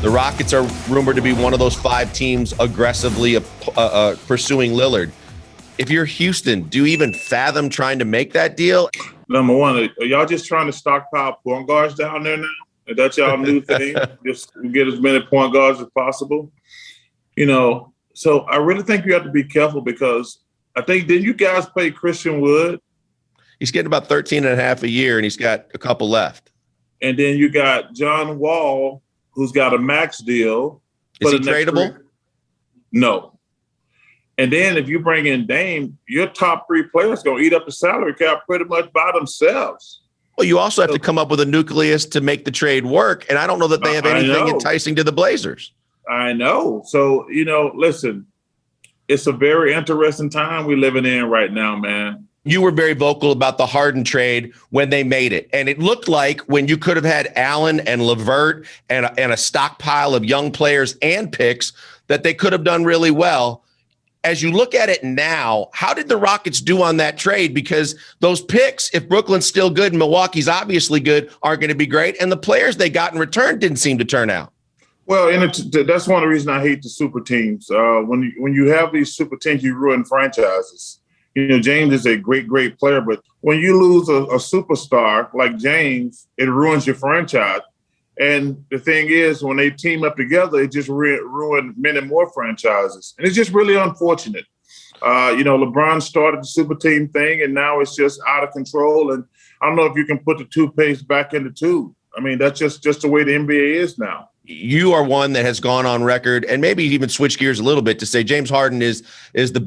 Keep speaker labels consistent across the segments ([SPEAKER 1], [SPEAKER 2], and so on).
[SPEAKER 1] The Rockets are rumored to be one of those 5 teams aggressively pursuing Lillard. If you're Houston, do you even fathom trying to make that deal?
[SPEAKER 2] Number one, are y'all just trying to stockpile point guards down there now? Is that y'all new thing? Just get as many point guards as possible? So I really think you have to be careful because I think, didn't you guys play Christian Wood?
[SPEAKER 1] He's getting about 13 and a half a year, and he's got a couple left.
[SPEAKER 2] And then you got John Wall, who's got a max deal.
[SPEAKER 1] Is he tradable?
[SPEAKER 2] No. And then if you bring in Dame, your top 3 players going to eat up the salary cap pretty much by themselves.
[SPEAKER 1] Well, you also have to come up with a nucleus to make the trade work, and I don't know that they have anything enticing to the Blazers.
[SPEAKER 2] I know. So, listen, it's a very interesting time we're living in right now, man.
[SPEAKER 1] You were very vocal about the Harden trade when they made it. And it looked like when you could have had Allen and LeVert and a stockpile of young players and picks that they could have done really well. As you look at it now, how did the Rockets do on that trade? Because those picks, if Brooklyn's still good and Milwaukee's obviously good, are going to be great. And the players they got in return didn't seem to turn out.
[SPEAKER 2] Well, that's one of the reasons I hate the super teams. When you have these super teams, you ruin franchises. James is a great, great player, but when you lose a superstar like James, it ruins your franchise. And the thing is, when they team up together, it just ruined many more franchises. And it's just really unfortunate. LeBron started the super team thing, and now it's just out of control. And I don't know if you can put the toothpaste back in the tube. I mean, that's just the way the NBA is now.
[SPEAKER 1] You are one that has gone on record and maybe even switch gears a little bit to say James Harden is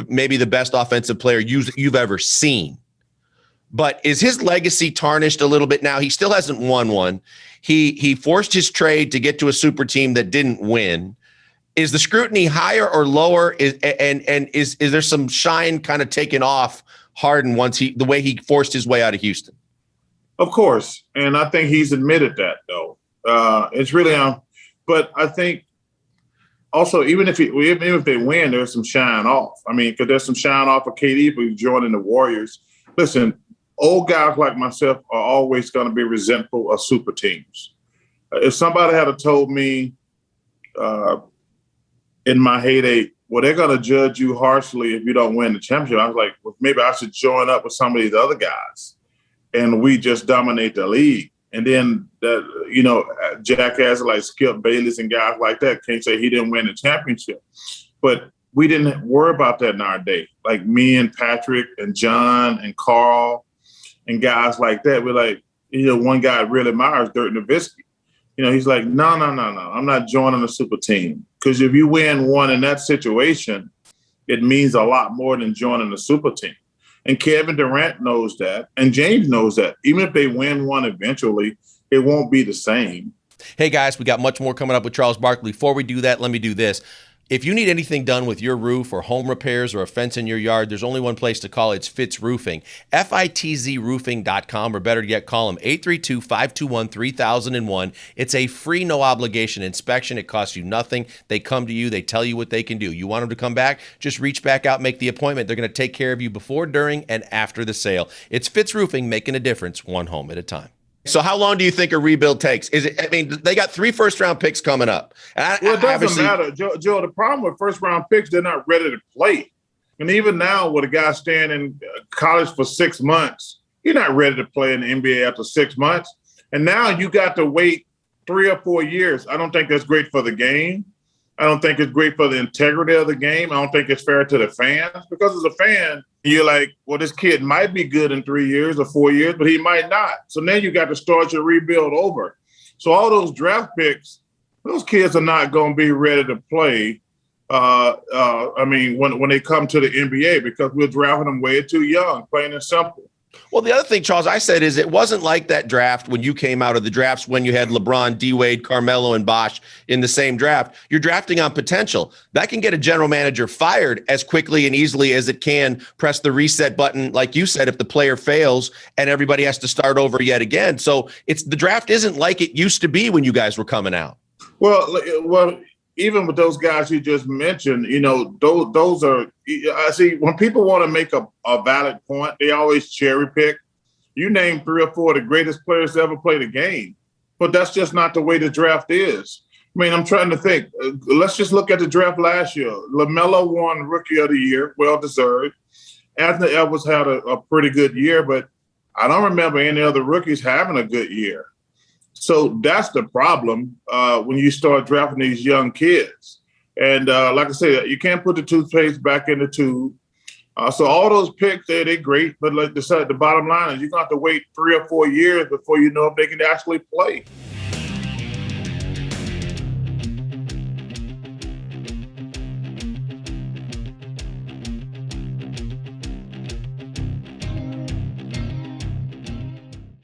[SPEAKER 1] maybe the best offensive player you've ever seen. But is his legacy tarnished a little bit now? He still hasn't won one. He forced his trade to get to a super team that didn't win. Is the scrutiny higher or lower? Is there some shine kind of taken off Harden the way he forced his way out of Houston?
[SPEAKER 2] Of course, and I think he's admitted that though. It's really but I think also even if they win, there's some shine off. I mean, because there's some shine off of KD for joining the Warriors. Listen, old guys like myself are always going to be resentful of super teams. If somebody had told me in my heyday, well, they're going to judge you harshly if you don't win the championship, I was like, well, maybe I should join up with some of these other guys, and we just dominate the league. And then jackasses like Skip Bayless and guys like that can't say he didn't win the championship. But we didn't worry about that in our day. Like me and Patrick and John and Carl and guys like that. We're like, one guy I really admires, Dirk Nowitzki. He's like, no, I'm not joining a super team. Because if you win one in that situation, it means a lot more than joining a super team. And Kevin Durant knows that, and James knows that. Even if they win one eventually, it won't be the same.
[SPEAKER 1] Hey, guys, we got much more coming up with Charles Barkley. Before we do that, let me do this. If you need anything done with your roof or home repairs or a fence in your yard, there's only one place to call. It's Fitz Roofing. FITZroofing.com, or better yet, call them 832-521-3001. It's a free, no-obligation inspection. It costs you nothing. They come to you. They tell you what they can do. You want them to come back? Just reach back out, make the appointment. They're going to take care of you before, during, and after the sale. It's Fitz Roofing, making a difference one home at a time. So how long do you think a rebuild takes? They got 3 first-round picks coming up.
[SPEAKER 2] It doesn't matter, Joe. The problem with first-round picks, they're not ready to play. And even now, with a guy staying in college for 6 months, you're not ready to play in the NBA after 6 months. And now you got to wait 3 or 4 years. I don't think that's great for the game. I don't think it's great for the integrity of the game. I don't think it's fair to the fans. Because as a fan, you're like, well, this kid might be good in 3 years or 4 years, but he might not. So now you got to start your rebuild over. So all those draft picks, those kids are not going to be ready to play. When they come to the NBA, because we're drafting them way too young, plain and simple.
[SPEAKER 1] Well, the other thing, Charles, I said is it wasn't like that draft when you came out of the drafts when you had LeBron, D-Wade, Carmelo, and Bosh in the same draft. You're drafting on potential. That can get a general manager fired as quickly and easily as it can press the reset button, like you said, if the player fails and everybody has to start over yet again. So the draft isn't like it used to be when you guys were coming out.
[SPEAKER 2] Well, even with those guys you just mentioned, those are – I see when people want to make a valid point, they always cherry pick. You name 3 or 4 of the greatest players to ever play the game, but that's just not the way the draft is. I mean, I'm trying to think. Let's just look at the draft last year. LaMelo won Rookie of the Year, well deserved. Anthony Edwards had a pretty good year, but I don't remember any other rookies having a good year. So that's the problem when you start drafting these young kids. And like I said, you can't put the toothpaste back in the tube. So all those picks, they're great, but like the bottom line is you're going to have to wait 3 or 4 years before you know if they can actually play.